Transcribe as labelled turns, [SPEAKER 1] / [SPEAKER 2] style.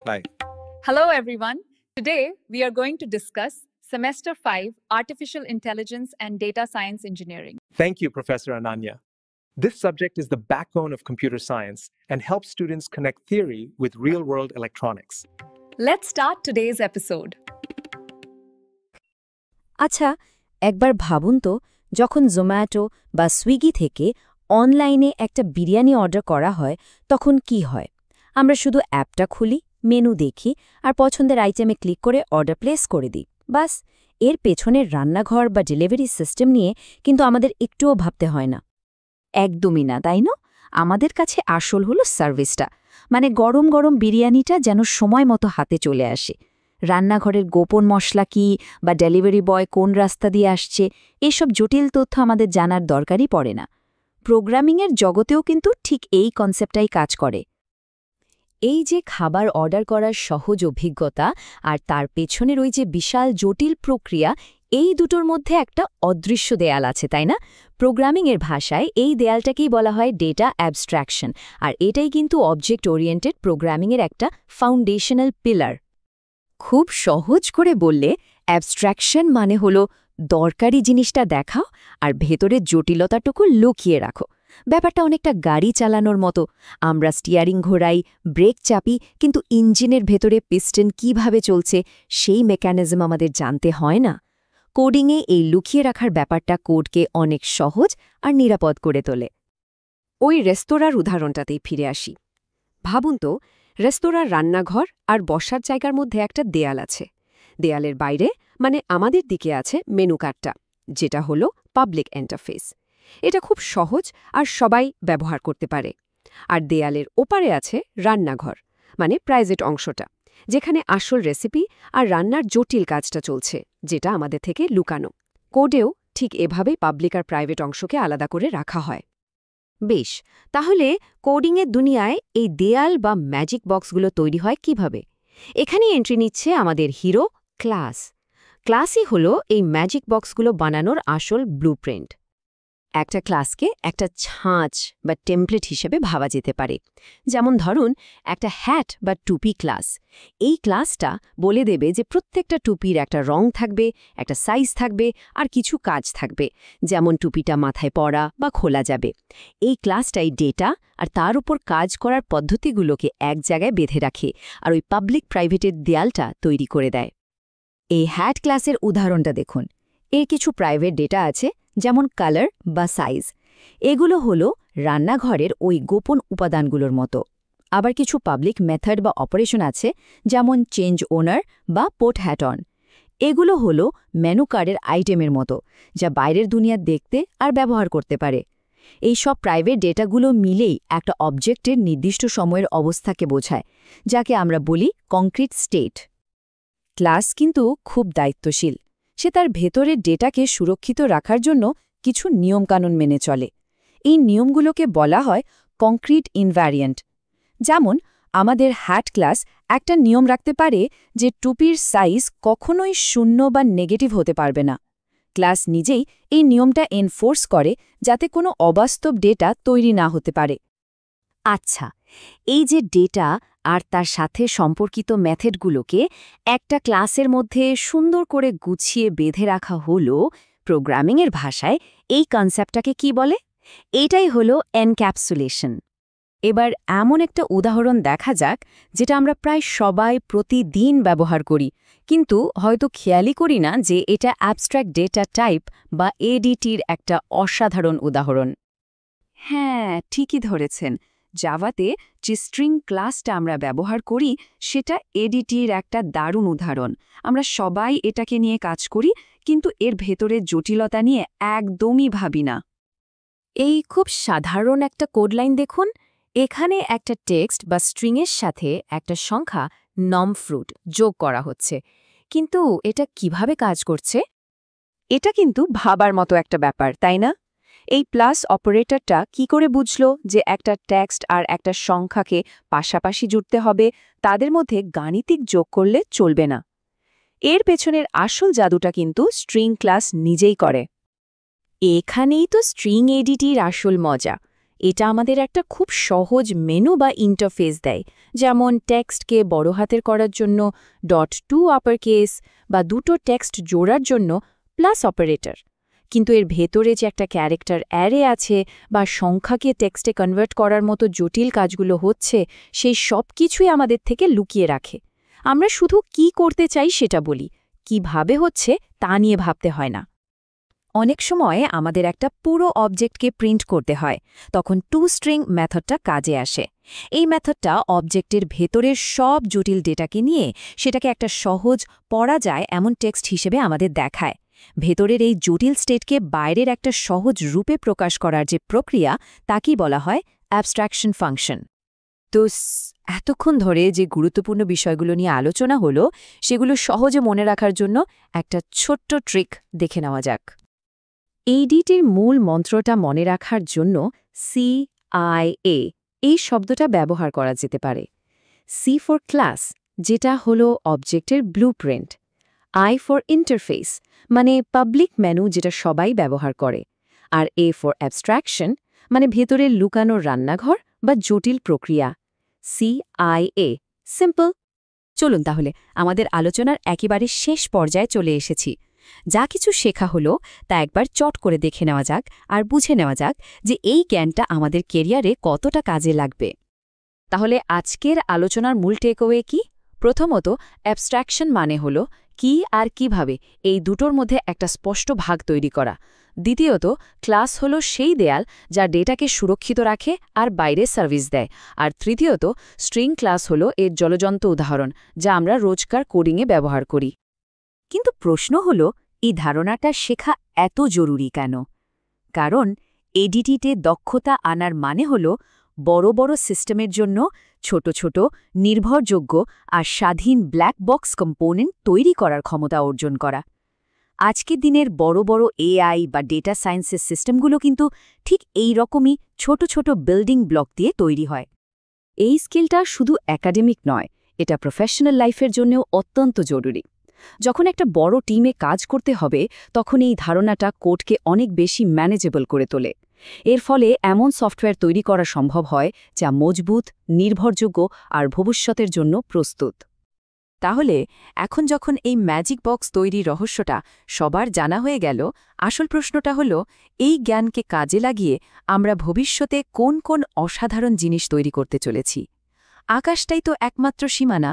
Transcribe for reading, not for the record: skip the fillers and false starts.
[SPEAKER 1] Bye.
[SPEAKER 2] Hello, everyone. Today, we are going to discuss Semester 5 Artificial Intelligence and Data Science Engineering.
[SPEAKER 1] Thank you, Professor Ananya. This subject is the backbone of computer science and helps students connect theory with real-world electronics.
[SPEAKER 2] Let's start today's episode.
[SPEAKER 3] আচ্ছা, একবার ভাবুন তো, যখন জোম্যাটো বা Swiggy থেকে অনলাইনে একটা biryani order করা হয় তখন কি হয়? আমরা শুধু অ্যাপটা খুলি, মেনু দেখি আর পছন্দের আইটেমে ক্লিক করে অর্ডার প্লেস করে দিই। বাস, এর পেছনের রান্নাঘর বা ডেলিভারি সিস্টেম নিয়ে কিন্তু আমাদের একটুও ভাবতে হয় না। একদমই না, তাই না? আমাদের কাছে আসল হলো সার্ভিসটা, মানে গরম গরম বিরিয়ানিটা যেন সময় মতো হাতে চলে আসে। রান্নাঘরের গোপন মশলা কি বা ডেলিভারি বয় কোন রাস্তা দিয়ে আসছে, এসব জটিল তথ্য আমাদের জানার দরকারই পড়ে না। প্রোগ্রামিংয়ের জগতেও কিন্তু ঠিক এই কনসেপ্টটাই কাজ করে। এই যে খাবার অর্ডার করার সহজ অভিজ্ঞতা আর তার পেছনের ওই যে বিশাল জটিল প্রক্রিয়া, এই দুটোর মধ্যে একটা অদৃশ্য দেয়াল আছে, তাই না? প্রোগ্রামিংয়ের ভাষায় এই দেয়ালটাকেই বলা হয় ডেটা অ্যাবস্ট্রাকশন, আর এটাই কিন্তু অবজেক্ট ওরিয়েন্টেড প্রোগ্রামিংয়ের একটা ফাউন্ডেশনাল পিলার। খুব সহজ করে বললে অ্যাবস্ট্রাকশন মানে হলো দরকারি জিনিসটা দেখাও আর ভেতরের জটিলতাটুকু লুকিয়ে রাখো। ব্যাপারটা অনেকটা গাড়ি চালানোর মতো। আমরা স্টিয়ারিং ঘোরাই, ব্রেক চাপি, কিন্তু ইঞ্জিনের ভেতরে পিস্টন কিভাবে চলছে সেই মেকানিজম আমাদের জানতে হয় না। কোডিংয়ে এই লুকিয়ে রাখার ব্যাপারটা কোডকে অনেক সহজ আর নিরাপদ করে তোলে। ওই রেস্তোরাঁর উদাহরণটাতেই ফিরে আসি। ভাবুন তো, রেস্তোরাঁর রান্নাঘর আর বসার জায়গার মধ্যে একটা দেয়াল আছে। দেয়ালের বাইরে, মানে আমাদের দিকে আছে মেনু কার্ডটা, যেটা হলো পাবলিক ইন্টারফেস। এটা খুব সহজ আর সবাই ব্যবহার করতে পারে। আর দেয়ালের ওপারে আছে রান্নাঘর, মানে প্রাইভেট অংশটা, যেখানে আসল রেসিপি আর রান্নার জটিল কাজটা চলছে, যেটা আমাদের থেকে লুকানো। কোডেও ঠিক এভাবেই পাবলিক আর প্রাইভেট অংশকে আলাদা করে রাখা হয়। বেশ, তাহলে কোডিংয়ের দুনিয়ায় এই দেয়াল বা ম্যাজিক বক্সগুলো তৈরি হয় কিভাবে? এখানেই এন্ট্রি নিচ্ছে আমাদের হিরো ক্লাস। ক্লাসই হলো এই ম্যাজিক বক্সগুলো বানানোর আসল ব্লুপ্রিন্ট। একটা ক্লাসকে একটা ছাঁচ বা টেমপ্লেট হিসেবে ভাবা যেতে পারে। যেমন ধরুন, একটা হ্যাট বা টুপি ক্লাস। এই ক্লাসটা বলে দেবে যে প্রত্যেকটা টুপির একটা রং থাকবে, একটা সাইজ থাকবে আর কিছু কাজ থাকবে, যেমন টুপিটা মাথায় পরা বা খোলা যাবে। এই ক্লাসটাই ডেটা আর তার উপর কাজ করার পদ্ধতিগুলোকে এক জায়গায় বেঁধে রাখে আর ওই পাবলিক প্রাইভেটের দেয়ালটা তৈরি করে দেয়। এই হ্যাট ক্লাসের উদাহরণটা দেখুন। এর কিছু প্রাইভেট ডেটা আছে, যেমন কালার বা সাইজ। এগুলো হলো রান্নাঘরের ওই গোপন উপাদানগুলোর মতো। আবার কিছু পাবলিক মেথড বা অপারেশন আছে, যেমন চেঞ্জ ওনার বা পোট হ্যাট অন। এগুলো হলো মেনু কার্ডের আইটেমের মতো, যা বাইরের দুনিয়া দেখতে আর ব্যবহার করতে পারে। এই সব প্রাইভেট ডেটাগুলো মিলেই একটা অবজেক্টের নির্দিষ্ট সময়ের অবস্থাকে বোঝায়, যাকে আমরা বলি কংক্রিট স্টেট। ক্লাস কিন্তু খুব দায়িত্বশীল। সে তার ভেতরের ডেটাকে সুরক্ষিত রাখার জন্য কিছু নিয়মকানুন মেনে চলে। এই নিয়মগুলোকে বলা হয় কংক্রিট ইনভ্যারিয়েন্ট। যেমন আমাদের হ্যাট ক্লাস একটা নিয়ম রাখতে পারে যে টুপির সাইজ কখনোই 0 বা নেগেটিভ হতে পারবে না। ক্লাস নিজেই এই নিয়মটা এনফোর্স করে, যাতে কোনো অবাস্তব ডেটা তৈরি না হতে পারে। আচ্ছা, এই যে ডেটা আর তার সাথে সম্পর্কিত মেথডগুলোকে একটা ক্লাসের মধ্যে সুন্দর করে গুছিয়ে বেঁধে রাখা হলো, প্রোগ্রামিংয়ের ভাষায় এই কনসেপ্টটাকে কি বলে? এটাই হলো এনক্যাপসুলেশন। এবার এমন একটা উদাহরণ দেখা যাক, যেটা আমরা প্রায় সবাই প্রতিদিন ব্যবহার করি, কিন্তু হয়তো খেয়ালই করি না যে এটা অ্যাবস্ট্রাক্ট ডেটা টাইপ বা এডিটির একটা অসাধারণ উদাহরণ। হ্যাঁ, ঠিকই ধরেছেন। জাভাতে যে স্ট্রিং ক্লাসটা আমরা ব্যবহার করি, সেটা এডিটির একটা দারুণ উদাহরণ। আমরা সবাই এটাকে নিয়ে কাজ করি, কিন্তু এর ভেতরের জটিলতা নিয়ে একদমই ভাবি না। এই খুব সাধারণ একটা কোড লাইন দেখুন। এখানে একটা টেক্সট বা স্ট্রিংয়ের সাথে একটা সংখ্যা নম ফ্রুট যোগ করা হচ্ছে, কিন্তু এটা কিভাবে কাজ করছে? এটা কিন্তু ভাবার মতো একটা ব্যাপার, তাই না? এই প্লাস অপারেটরটা কি করে বুঝল যে একটা টেক্সট আর একটা সংখ্যাকে পাশাপাশি জুড়তে হবে, তাদের মধ্যে গাণিতিক যোগ করলে চলবে না? এর পেছনের আসল জাদুটা কিন্তু স্ট্রিং ক্লাস নিজেই করে। এখানেই তো স্ট্রিং এডিটির আসল মজা। এটা আমাদের একটা খুব সহজ মেনু বা ইন্টারফেস দেয়, যেমন টেক্সটকে বড় হাতের করার জন্য .2 আপার কেস বা দুটো টেক্সট জোড়ার জন্য প্লাস অপারেটর। কিন্তু এর ভেতরে যে একটা ক্যারেক্টার অ্যারে আছে বা সংখ্যাকে টেক্সটে কনভার্ট করার মতো জটিল কাজগুলো হচ্ছে, সেই সব কিছুই আমাদের থেকে লুকিয়ে রাখে। আমরা শুধু কি করতে চাই সেটা বলি, কিভাবে হচ্ছে তা নিয়ে ভাবতে হয় না। অনেক সময় আমাদের একটা পুরো অবজেক্টকে প্রিন্ট করতে হয়, তখন টু স্ট্রিং মেথডটা কাজে আসে। এই মেথডটা অবজেক্টের ভেতরের সব জটিল ডেটাকে নিয়ে সেটাকে একটা সহজ, পড়া যায় এমন টেক্সট হিসেবে আমাদের দেখায়। ভেতরের এই জটিল স্টেটকে বাইরের একটা সহজ রূপে প্রকাশ করার যে প্রক্রিয়া, তাকেই বলা হয় অ্যাবস্ট্রাকশন ফাংশন। তো এতক্ষণ ধরে যে গুরুত্বপূর্ণ বিষয়গুলো নিয়ে আলোচনা হলো, সেগুলো সহজে মনে রাখার জন্য একটা ছোট্ট ট্রিক দেখে নেওয়া যাক। এইডিটির মূল মন্ত্রটা মনে রাখার জন্য CIA এই শব্দটা ব্যবহার করা যেতে পারে। C ফর ক্লাস, যেটা হলো অবজেক্টের ব্লুপ্রিন্ট। I ফর ইন্টারফেস, মানে পাবলিক মেনু, যেটা সবাই ব্যবহার করে। আর A ফর অ্যাবস্ট্রাকশন, মানে ভেতরের লুকানো রান্নাঘর বা জটিল প্রক্রিয়া। CIA, simple. চলুন তাহলে আমাদের আলোচনার একেবারে শেষ পর্যায়ে চলে এসেছি। যা কিছু শেখা হলো তা একবার চট করে দেখে নেওয়া যাক আর বুঝে নেওয়া যাক যে এই জ্ঞানটা আমাদের কেরিয়ারে কতটা কাজে লাগবে। তাহলে আজকের আলোচনার মূল টেকওয়ে কি? প্রথমত, অ্যাবস্ট্রাকশন মানে হলো কি আর কিভাবে এই দুটোর মধ্যে একটা স্পষ্ট ভাগ তৈরি করা। দ্বিতীয়ত, ক্লাস হলো সেই দেয়াল যা ডেটাকে সুরক্ষিত রাখে আর বাইরে সার্ভিস দেয়। আর তৃতীয়ত, স্ট্রিং ক্লাস হলো এর জলজন্ত উদাহরণ, যা আমরা রোজকার কোডিংয়ে ব্যবহার করি। কিন্তু প্রশ্ন হলো, এই ধারণাটা শেখা এত জরুরি কেন? কারণ এডিটিতে দক্ষতা আনার মানে হলো বড় বড় সিস্টেমের জন্য ছোট ছোট, নির্ভরযোগ্য আর স্বাধীন ব্ল্যাক বক্স কম্পোনেন্ট তৈরি করার ক্ষমতা অর্জন করা। আজকের দিনের বড় বড় AI বা ডেটা সায়েন্সের সিস্টেমগুলো কিন্তু ঠিক এই রকমই ছোট ছোট বিল্ডিং ব্লক দিয়ে তৈরি হয়। এই স্কিলটা শুধু একাডেমিক নয়, এটা প্রফেশনাল লাইফের জন্যও অত্যন্ত জরুরি। যখন একটা বড় টিমে কাজ করতে হবে, তখন এই ধারণাটা কোডকে অনেক বেশি ম্যানেজেবল করে তোলে। এর ফলে এমন সফটওয়্যার তৈরি করা সম্ভব হয় যা মজবুত, নির্ভরযোগ্য আর ভবিষ্যতের জন্য প্রস্তুত। তাহলে এখন যখন এই ম্যাজিক বক্স তৈরির রহস্যটা সবার জানা হয়ে গেল, আসল প্রশ্নটা হলো, এই জ্ঞানকে কাজে লাগিয়ে আমরা ভবিষ্যতে কোন কোন অসাধারণ জিনিস তৈরি করতে চলেছি? আকাশটাই তো একমাত্র সীমানা।